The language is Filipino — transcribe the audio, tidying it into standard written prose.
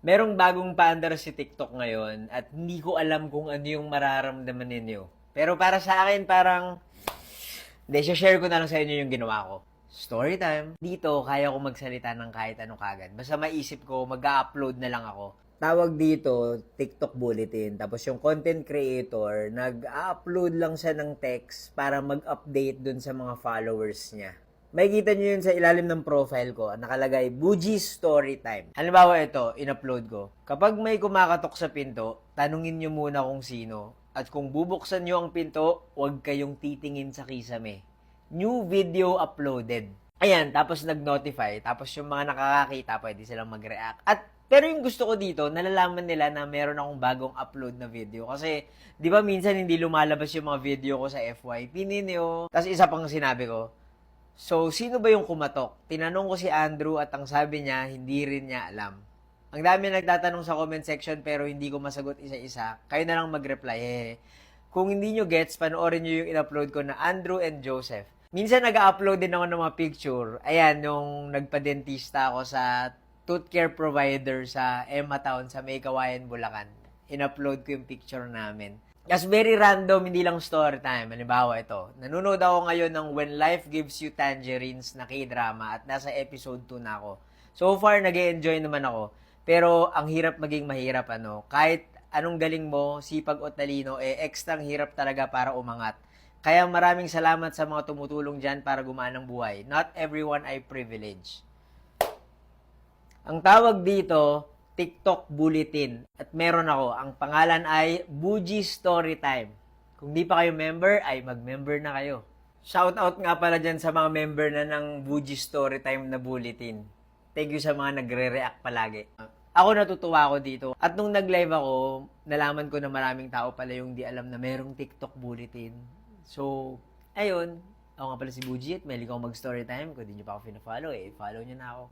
Merong bagong paandar si TikTok ngayon at hindi ko alam kung ano yung mararamdaman ninyo. Pero para sa akin, parang, hindi, share ko na lang sa inyo yung ginawa ko. Story time. Dito, kaya ko magsalita ng kahit anong kagad. Basta maisip ko, mag-upload na lang ako. Tawag dito, TikTok Bulletin. Tapos yung content creator, nag-upload lang siya ng text para mag-update dun sa mga followers niya. Makikita nyo yun sa ilalim ng profile ko. Nakalagay, Buji Story Time. Halimbawa ito, in-upload ko. Kapag may kumakatok sa pinto, tanungin nyo muna kung sino. At kung bubuksan nyo ang pinto, huwag kayong titingin sa kisame. New video uploaded. Ayan, tapos nag-notify. Tapos yung mga nakakakita, pwede silang mag-react. Pero yung gusto ko dito, nalalaman nila na meron akong bagong upload na video. Kasi, di ba minsan hindi lumalabas yung mga video ko sa FYP ninyo. Tapos isa pang sinabi ko, so, sino ba yung kumatok? Tinanong ko si Andrew at ang sabi niya, hindi rin niya alam. Ang dami nagtatanong sa comment section pero hindi ko masagot isa-isa. Kayo na lang mag-reply. Kung hindi nyo gets, panoorin nyo yung in-upload ko na Andrew and Joseph. Minsan nag-upload din ako ng mga picture. Ayan, nung nagpa-dentista ako sa tooth care provider sa Emma Town sa May Kawayan, Bulacan. In-upload ko yung picture namin. As very random, hindi lang story time. Halimbawa ito, nanonood ako ngayon ng When Life Gives You Tangerines na K-drama at nasa episode 2 na ako. So far, nag-enjoy naman ako. Pero ang hirap maging mahirap, ano. Kahit anong galing mo, sipag o talino, extra hirap talaga para umangat. Kaya maraming salamat sa mga tumutulong dyan para gumaan ang buhay. Not everyone ay privileged. Ang tawag dito, TikTok Bulletin. At meron ako. Ang pangalan ay Buji Storytime. Kung di pa kayo member, ay mag-member na kayo. Shoutout nga pala dyan sa mga member na ng Buji Storytime na Bulletin. Thank you sa mga nagre-react palagi. Ako natutuwa ako dito. At nung nag-live ako, nalaman ko na maraming tao pala yung di alam na merong TikTok Bulletin. So, ayun. Ako nga pala si Buji at mahilig ako mag-storytime. Kung di nyo pa ako fina-follow, follow nyo na ako.